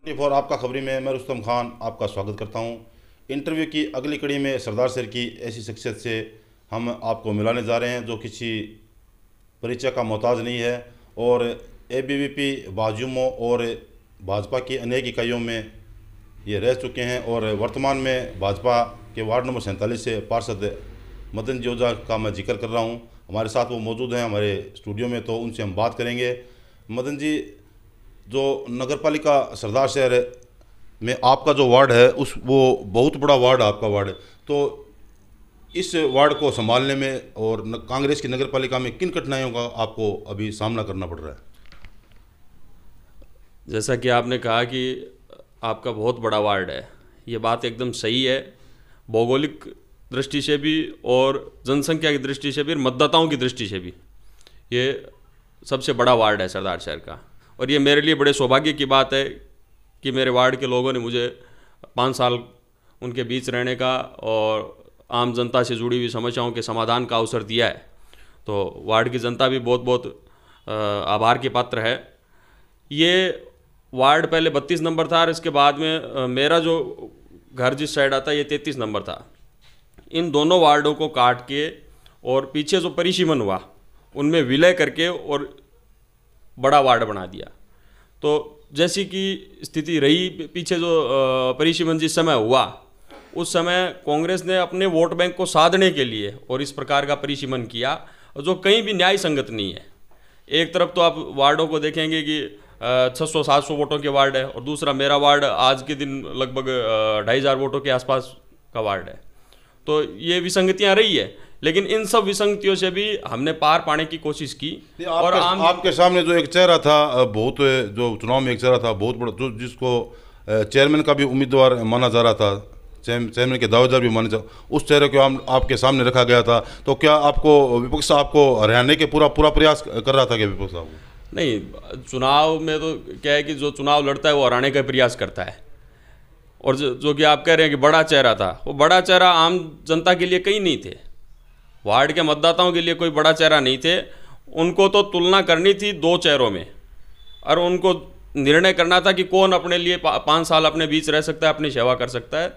24 आपका खबरी में मैं रुस्तम खान आपका स्वागत करता हूं। इंटरव्यू की अगली कड़ी में सरदार सर की ऐसी शख्सियत से हम आपको मिलाने जा रहे हैं जो किसी परिचय का मोहताज नहीं है और एबीवीपी बाजुमो और भाजपा की अनेक इकाइयों में ये रह चुके हैं और वर्तमान में भाजपा के वार्ड नंबर 47 से पार्षद मदन जी ओझा का मैं जिक्र कर रहा हूं। हमारे साथ वो मौजूद हैं हमारे स्टूडियो में, तो उनसे हम बात करेंगे। मदन जी, जो नगर पालिका सरदार शहर में आपका जो वार्ड है उस वो बहुत बड़ा वार्ड आपका वार्ड है, तो इस वार्ड को संभालने में और कांग्रेस की नगर पालिका में किन कठिनाइयों का आपको अभी सामना करना पड़ रहा है? जैसा कि आपने कहा कि आपका बहुत बड़ा वार्ड है, ये बात एकदम सही है। भौगोलिक दृष्टि से भी और जनसंख्या की दृष्टि से भी और मतदाताओं की दृष्टि से भी ये सबसे बड़ा वार्ड है सरदार शहर का। और ये मेरे लिए बड़े सौभाग्य की बात है कि मेरे वार्ड के लोगों ने मुझे 5 साल उनके बीच रहने का और आम जनता से जुड़ी हुई समस्याओं के समाधान का अवसर दिया है। तो वार्ड की जनता भी बहुत बहुत आभार की पात्र है। ये वार्ड पहले 32 नंबर था और इसके बाद में मेरा जो घर जिस साइड आता है ये 33 नंबर था। इन दोनों वार्डों को काट के और पीछे जो परिसीमन हुआ उनमें विलय करके और बड़ा वार्ड बना दिया। तो जैसी कि स्थिति रही पीछे जो परिसीमन जिस समय हुआ उस समय कांग्रेस ने अपने वोट बैंक को साधने के लिए और इस प्रकार का परिसीमन किया जो कहीं भी न्याय संगत नहीं है। एक तरफ तो आप वार्डों को देखेंगे कि 600-700 वोटों के वार्ड है और दूसरा मेरा वार्ड आज के दिन लगभग 2500 वोटों के आसपास का वार्ड है। तो ये विसंगतियां रही है, लेकिन इन सब विसंगतियों से भी हमने पार पाने की कोशिश की। और आपके सामने जो एक चेहरा था, बहुत जो चुनाव में एक चेहरा था बहुत बड़ा, जो जिसको चेयरमैन का भी उम्मीदवार माना जा रहा था, चेयरमैन के दावेदार भी माने जा, उस चेहरे को आपके सामने रखा गया था। तो क्या आपको विपक्ष आपको हरियाणा के पूरा प्रयास कर रहा था क्या विपक्ष साहब? नहीं, चुनाव में तो क्या है कि जो चुनाव लड़ता है वो हराने का प्रयास करता है। और जो कि आप कह रहे हैं कि बड़ा चेहरा था, वो बड़ा चेहरा आम जनता के लिए कहीं नहीं थे। वार्ड के मतदाताओं के लिए कोई बड़ा चेहरा नहीं थे। उनको तो तुलना करनी थी 2 चेहरों में और उनको निर्णय करना था कि कौन अपने लिए 5 साल अपने बीच रह सकता है, अपनी सेवा कर सकता है,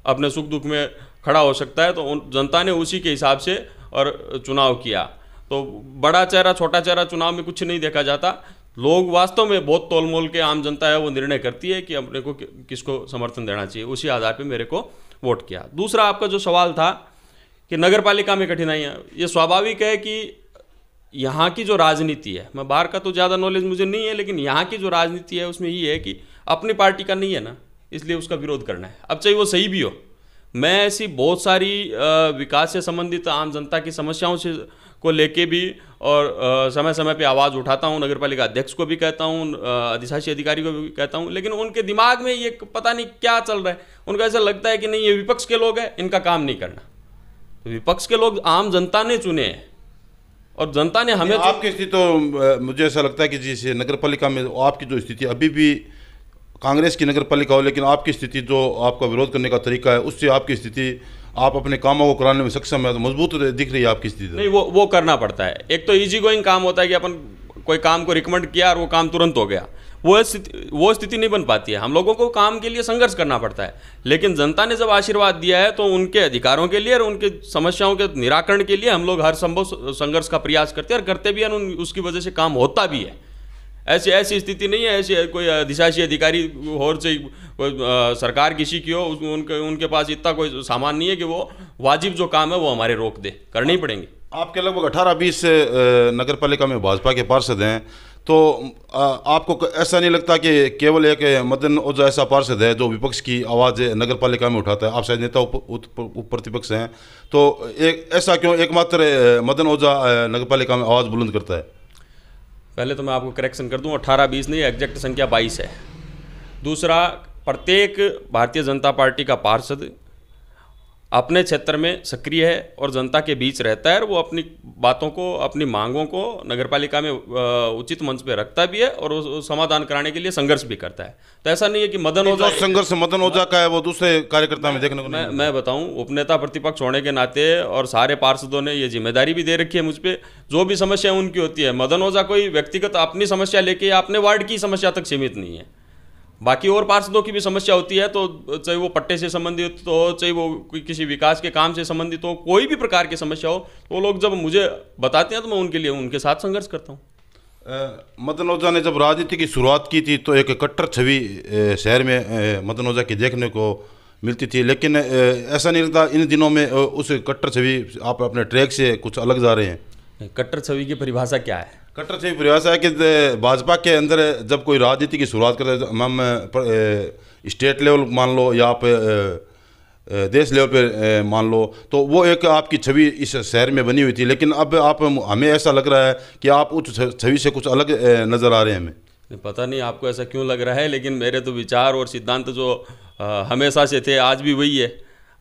अपने सुख दुख में खड़ा हो सकता है। तो जनता ने उसी के हिसाब से और चुनाव किया। तो बड़ा चेहरा छोटा चेहरा चुनाव में कुछ नहीं देखा जाता। लोग वास्तव में बहुत तोल मोल के आम जनता है वो निर्णय करती है कि अपने को किसको समर्थन देना चाहिए, उसी आधार पे मेरे को वोट किया। दूसरा आपका जो सवाल था कि नगर पालिका में कठिनाइयाँ, ये स्वाभाविक है कि यहाँ की जो राजनीति है, मैं बाहर का तो ज़्यादा नॉलेज मुझे नहीं है, लेकिन यहाँ की जो राजनीति है उसमें ये है कि अपनी पार्टी का नहीं है ना, इसलिए उसका विरोध करना है। अब चाहे वो सही भी हो। मैं ऐसी बहुत सारी विकास से संबंधित आम जनता की समस्याओं से को लेके भी और समय समय पे आवाज़ उठाता हूँ। नगर पालिका अध्यक्ष को भी कहता हूँ, अधिशासी अधिकारी को भी कहता हूँ, लेकिन उनके दिमाग में ये पता नहीं क्या चल रहा है। उनको ऐसा लगता है कि नहीं, ये विपक्ष के लोग हैं, इनका काम नहीं करना। तो विपक्ष के लोग आम जनता ने चुने हैं और जनता ने हमें आपकी स्थिति तो मुझे ऐसा लगता है कि जैसे नगर पालिका में आपकी जो स्थिति अभी भी कांग्रेस की नगर पालिका हो, लेकिन आपकी स्थिति जो आपका विरोध करने का तरीका है उससे आपकी स्थिति आप अपने कामों को कराने में सक्षम है, तो मजबूत दिख रही है आपकी स्थिति। नहीं, वो करना पड़ता है। एक तो इजी गोइंग काम होता है कि अपन कोई काम को रिकमेंड किया और वो काम तुरंत हो गया, वो स्थिति नहीं बन पाती है। हम लोगों को काम के लिए संघर्ष करना पड़ता है। लेकिन जनता ने जब आशीर्वाद दिया है तो उनके अधिकारों के लिए और उनके समस्याओं के निराकरण के लिए हम लोग हर संभव संघर्ष का प्रयास करते हैं और करते भी हैं। उसकी वजह से काम होता भी है। ऐसी स्थिति नहीं है ऐसी कोई अधिशासी अधिकारी और से सरकार किसी की हो, उनके पास इतना कोई सामान नहीं है कि वो वाजिब जो काम है वो हमारे रोक दे, करने ही पड़ेंगे। आपके लगभग 18-20 नगर पालिका में भाजपा के पार्षद हैं, तो आपको ऐसा नहीं लगता कि केवल एक मदन ओझा ऐसा पार्षद है जो विपक्ष की आवाज़ नगर पालिका में उठाता है? आप शायद नेता प्रतिपक्ष हैं, तो एक ऐसा क्यों एकमात्र मदन ओझा नगर पालिका में आवाज़ बुलंद करता है? पहले तो मैं आपको करेक्शन कर दूं, 18-20 नहीं, एग्जैक्ट संख्या 22 है। दूसरा, प्रत्येक भारतीय जनता पार्टी का पार्षद अपने क्षेत्र में सक्रिय है और जनता के बीच रहता है और वो अपनी बातों को, अपनी मांगों को नगर पालिका में उचित मंच पे रखता भी है और समाधान कराने के लिए संघर्ष भी करता है। तो ऐसा नहीं है कि मदन ओझा संघर्ष मदन ओझा का है वो दूसरे कार्यकर्ता में देखने को नहीं। मैं बताऊं, उपनेता प्रतिपक्ष होने के नाते और सारे पार्षदों ने ये जिम्मेदारी भी दे रखी है मुझ पर, जो भी समस्या उनकी होती है। मदन ओझा कोई व्यक्तिगत अपनी समस्या लेके या अपने वार्ड की समस्या तक सीमित नहीं है। बाकी और पार्षदों की भी समस्या होती है, तो चाहे वो पट्टे से संबंधित हो, चाहे वो किसी विकास के काम से संबंधित हो, कोई भी प्रकार की समस्या हो, तो वो लोग जब मुझे बताते हैं तो मैं उनके लिए उनके साथ संघर्ष करता हूँ। मदन ओझा ने जब राजनीति की शुरुआत की थी तो एक कट्टर छवि शहर में मदन ओझा की देखने को मिलती थी, लेकिन ऐसा नहीं लगता इन दिनों में उस कट्टर छवि आप अपने ट्रैक से कुछ अलग जा रहे हैं? कट्टर छवि की परिभाषा क्या है? कट्टर छवि परिभाषा है कि भाजपा के अंदर जब कोई राजनीति की शुरुआत करते हैं, हम स्टेट लेवल मान लो या आप देश लेवल पे मान लो, तो वो एक आपकी छवि इस शहर में बनी हुई थी, लेकिन अब आप हमें ऐसा लग रहा है कि आप उस छवि से कुछ अलग नज़र आ रहे हैं हमें। पता नहीं आपको ऐसा क्यों लग रहा है, लेकिन मेरे तो विचार और सिद्धांत जो हमेशा से थे आज भी वही है।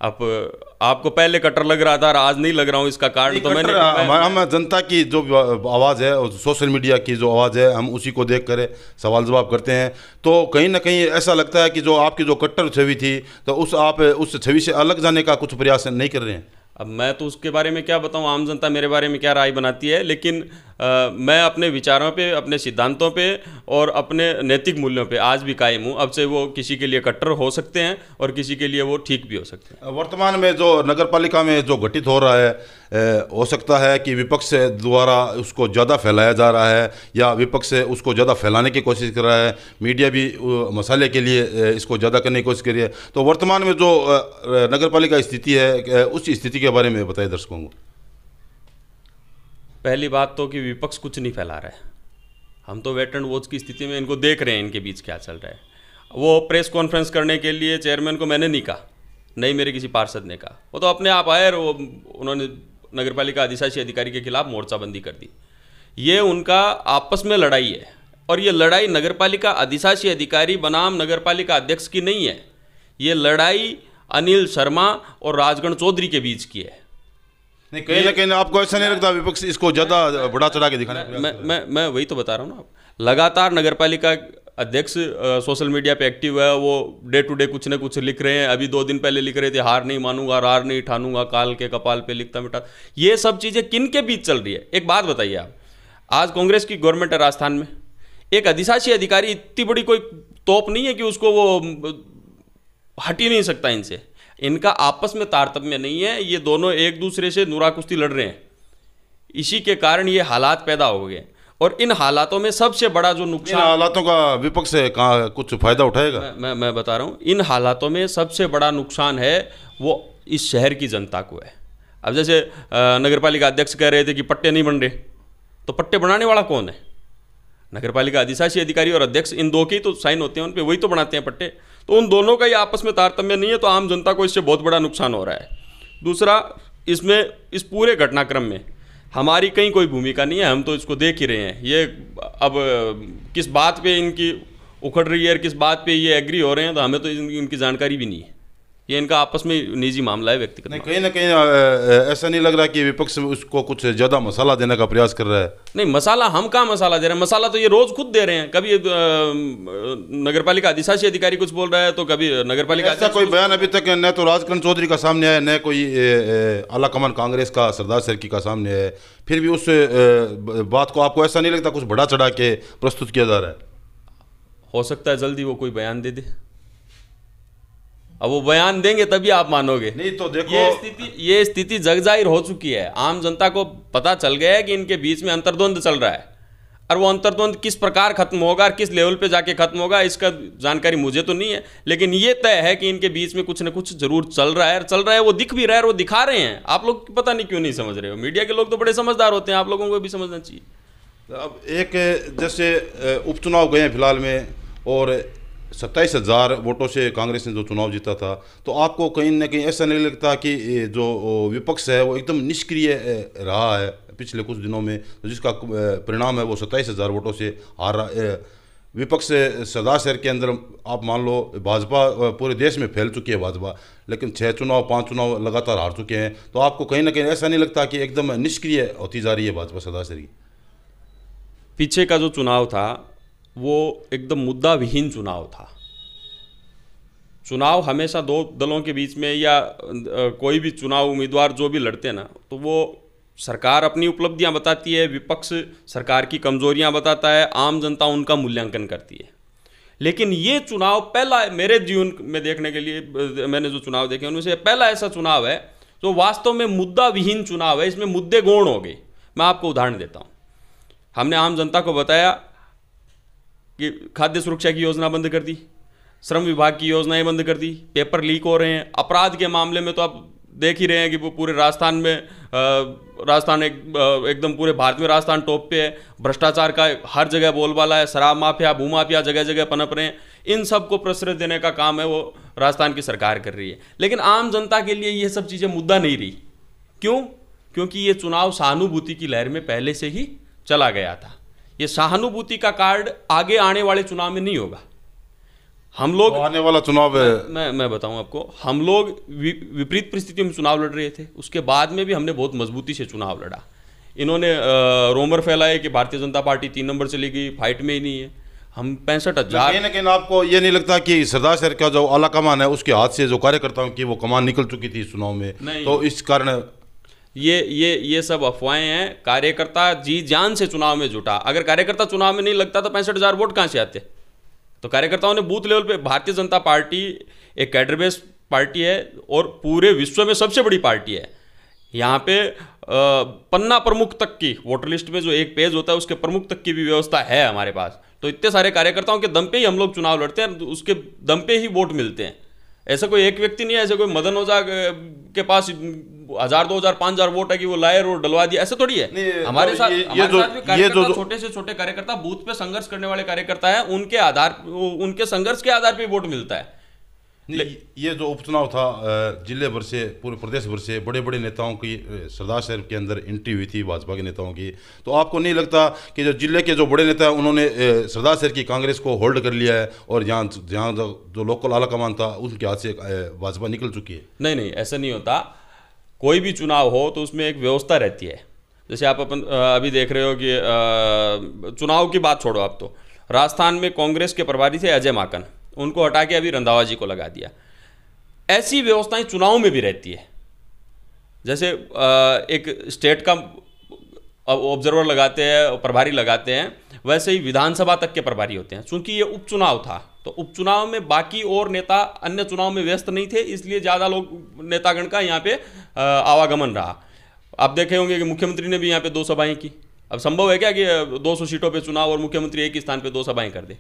आपको पहले कट्टर लग रहा था और आज नहीं लग रहा हूँ, इसका कारण तो हम जनता की जो आवाज़ है, सोशल मीडिया की जो आवाज़ है, हम उसी को देख कर सवाल जवाब करते हैं। तो कहीं ना कहीं ऐसा लगता है कि जो आपकी जो कट्टर छवि थी, तो आप उस छवि से अलग जाने का कुछ प्रयास नहीं कर रहे हैं। अब मैं तो उसके बारे में क्या बताऊं, आम जनता मेरे बारे में क्या राय बनाती है, लेकिन मैं अपने विचारों पे, अपने सिद्धांतों पे और अपने नैतिक मूल्यों पे आज भी कायम हूं। अब से वो किसी के लिए कट्टर हो सकते हैं और किसी के लिए वो ठीक भी हो सकते हैं। वर्तमान में जो नगर पालिका में जो घटित हो रहा है, हो सकता है कि विपक्ष द्वारा उसको ज़्यादा फैलाया जा रहा है या विपक्ष उसको ज़्यादा फैलाने की कोशिश कर रहा है, मीडिया भी मसाले के लिए इसको ज़्यादा करने की कोशिश कर रही है। तो वर्तमान में जो नगर पालिका स्थिति है, उस स्थिति के बारे में बताइए दर्शकों को। पहली बात तो कि विपक्ष कुछ नहीं फैला रहा है, हम तो वेट एंड वॉच की स्थिति में इनको देख रहे हैं, इनके बीच क्या चल रहा है। वो प्रेस कॉन्फ्रेंस करने के लिए चेयरमैन को मैंने नहीं कहा, नहीं मेरे किसी पार्षद ने कहा, वो तो अपने आप आए और उन्होंने नगरपालिका अधिशासी अधिकारी के खिलाफ मोर्चाबंदी कर दी। ये उनका आपस में लड़ाई है और ये लड़ाई नगरपालिका अधिशासी अधिकारी बनाम नगरपालिका अध्यक्ष की नहीं है, ये लड़ाई अनिल शर्मा और राजगण चौधरी के बीच की है। नहीं, कहीं ना कहीं आपको ऐसा नहीं लगता विपक्ष इसको ज़्यादा बढ़ा चढ़ा के दिखाने? मैं वही तो बता रहा हूँ ना, लगातार नगरपालिका अध्यक्ष सोशल मीडिया पे एक्टिव है, वो डे टू डे कुछ न कुछ लिख रहे हैं। अभी 2 दिन पहले लिख रहे थे, हार नहीं मानूंगा, रार नहीं ठानूंगा, काल के कपाल पे लिखता मिटा। ये सब चीज़ें किन के बीच चल रही है? एक बात बताइए आप, आज कांग्रेस की गवर्नमेंट है राजस्थान में, एक अधिशासी अधिकारी इतनी बड़ी कोई तोप नहीं है कि उसको वो हट ही नहीं सकता इनसे। इनका आपस में तारतम्य नहीं है, ये दोनों एक दूसरे से नुरा कुश्ती लड़ रहे हैं, इसी के कारण ये हालात पैदा हो गए। और इन हालातों में सबसे बड़ा जो नुकसान, हालातों का विपक्ष से कहाँ कुछ फायदा उठाएगा? मैं बता रहा हूँ, इन हालातों में सबसे बड़ा नुकसान है वो इस शहर की जनता को है। अब जैसे नगरपालिका अध्यक्ष कह रहे थे कि पट्टे नहीं बन रहे, तो पट्टे बनाने वाला कौन है? नगरपालिका अधिशासी अधिकारी और अध्यक्ष, इन दो के तो साइन होते हैं, उन पर वही तो बनाते हैं पट्टे। तो उन दोनों का ही आपस में तारतम्य नहीं है, तो आम जनता को इससे बहुत बड़ा नुकसान हो रहा है। दूसरा, इसमें इस पूरे घटनाक्रम में हमारी कहीं कोई भूमिका नहीं है, हम तो इसको देख ही रहे हैं। ये अब किस बात पे इनकी उखड़ रही है और किस बात पे ये एग्री हो रहे हैं, तो हमें तो इनकी जानकारी भी नहीं है। ये इनका आपस में निजी मामला है, व्यक्तिगत। नहीं, कहीं ना कहीं ऐसा नहीं लग रहा कि विपक्ष उसको कुछ ज़्यादा मसाला देने का प्रयास कर रहा है? नहीं, मसाला हम कहाँ मसाला दे रहे हैं, मसाला तो ये रोज़ खुद दे रहे हैं। कभी नगरपालिका अधिशासी अधिकारी कुछ बोल रहा है तो कभी नगरपालिका, ऐसा कोई बयान अभी तक न तो राजकरण चौधरी का सामने आया, न कोई आला कमान कांग्रेस का सरदार सरकी का सामने है। फिर भी उस बात को आपको ऐसा नहीं लगता कुछ बढ़ा चढ़ा के प्रस्तुत किया जा रहा है? हो सकता है जल्दी वो कोई बयान दे दे, अब वो बयान देंगे तभी आप मानोगे। नहीं तो देखो, ये स्थिति जग जाहिर हो चुकी है, आम जनता को पता चल गया है कि इनके बीच में अंतर्द्वंद चल रहा है। और वो अंतर्द्वंद किस प्रकार खत्म होगा और किस लेवल पे जाके खत्म होगा, इसका जानकारी मुझे तो नहीं है, लेकिन ये तय है कि इनके बीच में कुछ ना कुछ जरूर चल रहा है, और चल रहा है, वो दिख भी रहा है और वो दिखा रहे हैं। आप लोग पता नहीं क्यों नहीं समझ रहे हो, मीडिया के लोग तो बड़े समझदार होते हैं, आप लोगों को भी समझना चाहिए। अब एक जैसे उपचुनाव गए फिलहाल में और 27,000 वोटों से कांग्रेस ने जो चुनाव जीता था, तो आपको कहीं ना कहीं ऐसा नहीं लगता कि जो विपक्ष है वो एकदम निष्क्रिय रहा है पिछले कुछ दिनों में, तो जिसका परिणाम है वो 27,000 वोटों से हार रहा? विपक्ष सरदार शहर के अंदर आप मान लो, भाजपा पूरे देश में फैल चुकी है भाजपा, लेकिन 6 चुनाव 5 चुनाव लगातार हार चुके हैं, तो आपको कहीं ना कहीं ऐसा नहीं लगता कि एकदम निष्क्रिय होती जा रही है भाजपा सरदार शहर की? पीछे का जो चुनाव था वो एकदम मुद्दा विहीन चुनाव था। चुनाव हमेशा 2 दलों के बीच में, या कोई भी चुनाव उम्मीदवार जो भी लड़ते हैं ना, तो वो सरकार अपनी उपलब्धियां बताती है, विपक्ष सरकार की कमजोरियां बताता है, आम जनता उनका मूल्यांकन करती है। लेकिन ये चुनाव पहला मेरे जीवन में देखने के लिए, मैंने जो चुनाव देखे उनमें से पहला ऐसा चुनाव है जो वास्तव में मुद्दा विहीन चुनाव है। इसमें मुद्दे गौण हो गए। मैं आपको उदाहरण देता हूँ। हमने आम जनता को बताया कि खाद्य सुरक्षा की योजना बंद कर दी, श्रम विभाग की योजनाएं बंद कर दी, पेपर लीक हो रहे हैं। अपराध के मामले में तो आप देख ही रहे हैं कि वो पूरे राजस्थान में एकदम पूरे भारत में राजस्थान टॉप पे है। भ्रष्टाचार का हर जगह बोलबाला है, शराब माफिया, भूमाफिया जगह जगह पनप रहे हैं। इन सब को प्रश्रय देने का काम है वो राजस्थान की सरकार कर रही है। लेकिन आम जनता के लिए ये सब चीज़ें मुद्दा नहीं रही। क्यों? क्योंकि ये चुनाव सहानुभूति की लहर में पहले से ही चला गया था। ये सहानुभूति का कार्ड आगे आने वाले चुनाव में नहीं होगा। हम लोग आने वाला चुनाव मैं बताऊं आपको, हम लोग विपरीत परिस्थितियों में चुनाव लड़ रहे थे। उसके बाद में भी हमने बहुत मजबूती से चुनाव लड़ा। इन्होंने रोमर फैलाए कि भारतीय जनता पार्टी 3 नंबर चली गई, फाइट में ही नहीं है। हम 65,000। कहीं ना कहीं आपको ये नहीं लगता कि सरदार शहर का जो आला कमान है उसके हाथ से जो कार्यकर्ताओं की वो कमान निकल चुकी थी चुनाव में, तो इस कारण ये सब अफवाहें हैं। कार्यकर्ता जी जान से चुनाव में जुटा। अगर कार्यकर्ता चुनाव में नहीं लगता तो 65,000 वोट कहाँ से आते? तो कार्यकर्ताओं ने बूथ लेवल पे, भारतीय जनता पार्टी एक कैडर बेस्ड पार्टी है और पूरे विश्व में सबसे बड़ी पार्टी है। यहाँ पे पन्ना प्रमुख तक की वोटर लिस्ट में जो एक पेज होता है उसके प्रमुख तक की भी व्यवस्था है हमारे पास। तो इतने सारे कार्यकर्ताओं के दम पे ही हम लोग चुनाव लड़ते हैं, उसके दम पे ही वोट मिलते हैं। ऐसा कोई एक व्यक्ति नहीं है, ऐसे कोई मदन ओझा के पास 1000, 2000, 5000 वोट है कि वो लाए और डलवा दिया, ऐसा थोड़ी है। हमारे साथ ये जो छोटे से छोटे कार्यकर्ता, बूथ पे संघर्ष करने वाले कार्यकर्ता है, उनके संघर्ष के आधार पे वोट मिलता है। ये जो उपचुनाव था जिले भर से, पूरे प्रदेश भर से बड़े बड़े नेताओं की सरदार शहर के अंदर एंट्री हुई थी भाजपा के नेताओं की, तो आपको नहीं लगता कि जो जिले के जो बड़े नेता हैं उन्होंने सरदार शहर की कांग्रेस को होल्ड कर लिया है और जहाँ जो लोकल आला कमान था उनके हाथ से भाजपा निकल चुकी है? नहीं, ऐसा नहीं होता। कोई भी चुनाव हो तो उसमें एक व्यवस्था रहती है। जैसे आप अभी देख रहे हो कि चुनाव की बात छोड़ो, आप तो राजस्थान में कांग्रेस के प्रभारी थे अजय माकन, उनको हटा के अभी रंधावा जी को लगा दिया। ऐसी व्यवस्थाएं चुनाव में भी रहती है। जैसे एक स्टेट का ऑब्जर्वर लगाते हैं, प्रभारी लगाते हैं, वैसे ही विधानसभा तक के प्रभारी होते हैं। चूंकि ये उपचुनाव था तो उपचुनाव में बाकी और नेता अन्य चुनाव में व्यस्त नहीं थे, इसलिए ज़्यादा लोग नेतागण का यहाँ पे आवागमन रहा। आप देखे होंगे कि मुख्यमंत्री ने भी यहाँ पे 2 सभाएं की। अब संभव है क्या कि 200 सीटों पे चुनाव और मुख्यमंत्री एक ही स्थान पे 2 सभाएं कर दे?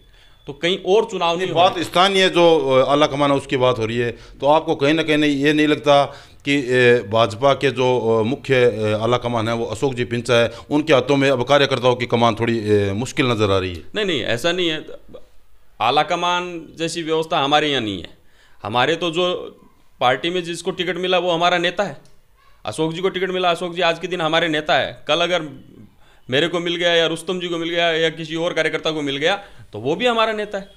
तो कहीं और चुनाव नहीं। बात स्थानीय जो आला कमान है उसकी बात हो रही है, तो आपको कहीं ना कहीं ये नहीं लगता कि भाजपा के जो मुख्य आला कमान है वो अशोक जी पिंचा है, उनके हाथों में अब कार्यकर्ताओं की कमान थोड़ी मुश्किल नजर आ रही है? नहीं, ऐसा नहीं है। आला कमान जैसी व्यवस्था हमारे यहाँ नहीं है। हमारे तो जो पार्टी में जिसको टिकट मिला वो हमारा नेता है। अशोक जी को टिकट मिला, अशोक जी आज के दिन हमारे नेता है। कल अगर मेरे को मिल गया या रुस्तम जी को मिल गया या किसी और कार्यकर्ता को मिल गया तो वो भी हमारा नेता है।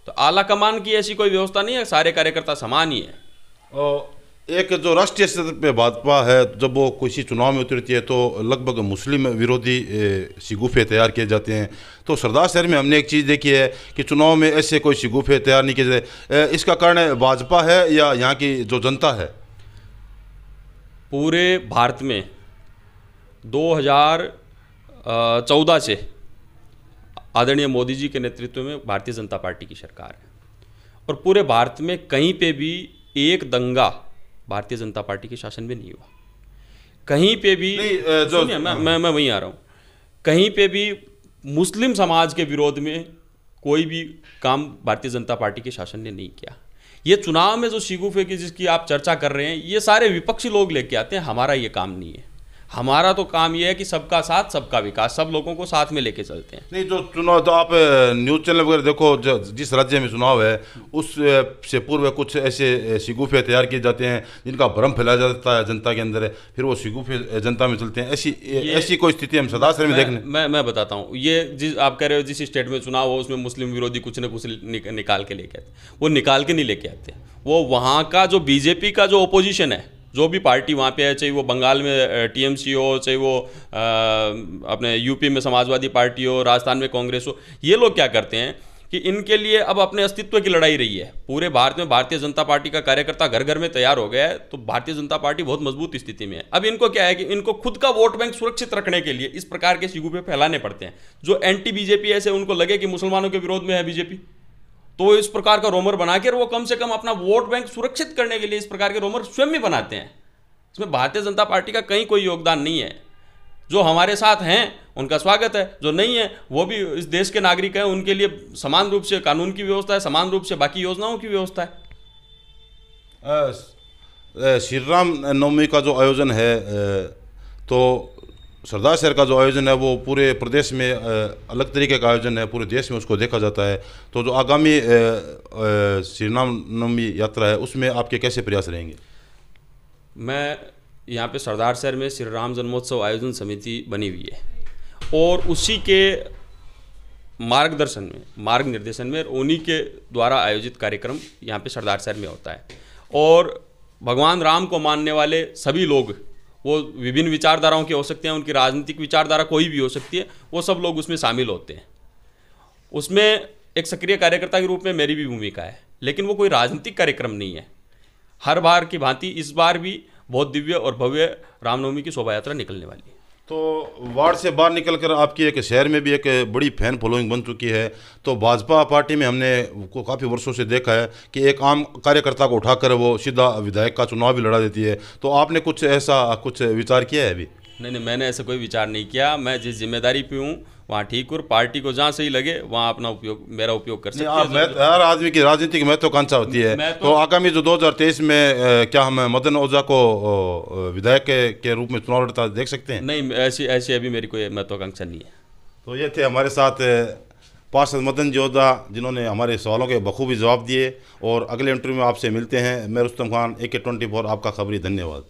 तो आला कमान की ऐसी कोई व्यवस्था नहीं है, सारे कार्यकर्ता समान ही है। एक जो राष्ट्रीय स्तर पे भाजपा है, जब वो किसी चुनाव में उतरती है तो लगभग मुस्लिम विरोधी शिगुफे तैयार किए जाते हैं। तो सरदार शहर में हमने एक चीज़ देखी है कि चुनाव में ऐसे कोई शिगुफे तैयार नहीं किए जाते। इसका कारण भाजपा है या यहाँ की जो जनता है? पूरे भारत में 2014 से आदरणीय मोदी जी के नेतृत्व में भारतीय जनता पार्टी की सरकार है और पूरे भारत में कहीं पे भी एक दंगा भारतीय जनता पार्टी के शासन में नहीं हुआ। कहीं पे भी सुनिए, मैं वहीं आ रहा हूँ। कहीं पे भी मुस्लिम समाज के विरोध में कोई भी काम भारतीय जनता पार्टी के शासन ने नहीं किया। ये चुनाव में जो शिगुफे की जिसकी आप चर्चा कर रहे हैं, ये सारे विपक्षी लोग लेके आते हैं। हमारा ये काम नहीं है। हमारा तो काम ये है कि सबका साथ सबका विकास, सब लोगों को साथ में लेके चलते हैं। नहीं, जो चुनाव तो आप न्यूज़ चैनल वगैरह देखो, जिस राज्य में चुनाव है उस से पूर्व कुछ ऐसे शिगुफे तैयार किए जाते हैं जिनका भ्रम फैलाया जाता है जनता के अंदर है, फिर वो शिगुफे जनता में चलते हैं। ऐसी कोई स्थिति हम सरदार शहर में देखने मैं बताता हूँ। ये आप कह रहे हो जिस स्टेट में चुनाव हो उसमें मुस्लिम विरोधी कुछ न कुछ निकाल के लेके आते, वो निकाल के नहीं लेके आते। वो वहाँ का जो बीजेपी का जो ओपोजिशन है, जो भी पार्टी वहाँ पे है, चाहे वो बंगाल में टीएमसी हो, चाहे वो अपने यूपी में समाजवादी पार्टी हो, राजस्थान में कांग्रेस हो, ये लोग क्या करते हैं कि इनके लिए अब अपने अस्तित्व की लड़ाई रही है। पूरे भारत में भारतीय जनता पार्टी का कार्यकर्ता घर घर में तैयार हो गया है, तो भारतीय जनता पार्टी बहुत मजबूत स्थिति में है। अब इनको क्या है कि इनको खुद का वोट बैंक सुरक्षित रखने के लिए इस प्रकार के शिगुफे फैलाने पड़ते हैं। जो एंटी बीजेपी ऐसे उनको लगे कि मुसलमानों के विरोध में है बीजेपी, तो वो इस प्रकार का रोमर बनाकर वो कम से कम अपना वोट बैंक सुरक्षित करने के लिए इस प्रकार के रोमर स्वयं ही बनाते हैं। इसमें भारतीय जनता पार्टी का कहीं कोई योगदान नहीं है। जो हमारे साथ हैं उनका स्वागत है, जो नहीं है वो भी इस देश के नागरिक हैं, उनके लिए समान रूप से कानून की व्यवस्था है, समान रूप से बाकी योजनाओं की व्यवस्था है। श्री राम नवमी का जो आयोजन है, तो सरदार शहर का जो आयोजन है वो पूरे प्रदेश में अलग तरीके का आयोजन है, पूरे देश में उसको देखा जाता है। तो जो आगामी श्री राम नवमी यात्रा है उसमें आपके कैसे प्रयास रहेंगे? मैं यहाँ पे सरदार शहर में श्री राम जन्मोत्सव आयोजन समिति बनी हुई है और उसी के मार्गदर्शन में, मार्ग निर्देशन में, उन्हीं के द्वारा आयोजित कार्यक्रम यहाँ पे सरदार शहर में होता है। और भगवान राम को मानने वाले सभी लोग, वो विभिन्न विचारधाराओं के हो सकते हैं, उनकी राजनीतिक विचारधारा कोई भी हो सकती है, वो सब लोग उसमें शामिल होते हैं। उसमें एक सक्रिय कार्यकर्ता के रूप में मेरी भी भूमिका है, लेकिन वो कोई राजनीतिक कार्यक्रम नहीं है। हर बार की भांति इस बार भी बहुत दिव्य और भव्य रामनवमी की शोभा यात्रा निकलने वाली है। तो वार्ड से बाहर निकलकर आपकी एक शहर में भी एक बड़ी फैन फॉलोइंग बन चुकी है। तो भाजपा पार्टी में हमने को काफ़ी वर्षों से देखा है कि एक आम कार्यकर्ता को उठाकर वो सीधा विधायक का चुनाव भी लड़ा देती है। तो आपने कुछ ऐसा कुछ विचार किया है अभी? नहीं, मैंने ऐसा कोई विचार नहीं किया। मैं जिस जिम्मेदारी पे हूँ वहाँ ठीक, और पार्टी को जहाँ सही लगे वहाँ अपना उपयोग, मेरा उपयोग कर सकते हैं। हर आदमी की राजनीतिक महत्वाकांक्षा होती है। तो आगामी जो 2023 में क्या हम मदन ओझा को विधायक के रूप में चुनाव लड़ता देख सकते हैं? नहीं, ऐसी अभी मेरी कोई महत्वाकांक्षा नहीं है। तो ये थे हमारे साथ पार्षद मदन जी ओझा, जिन्होंने हमारे सवालों के बखूबी जवाब दिए। और अगले इंटरव्यू में आपसे मिलते हैं। मैं रुस्तम खान, AK24, आपका खबरी। धन्यवाद।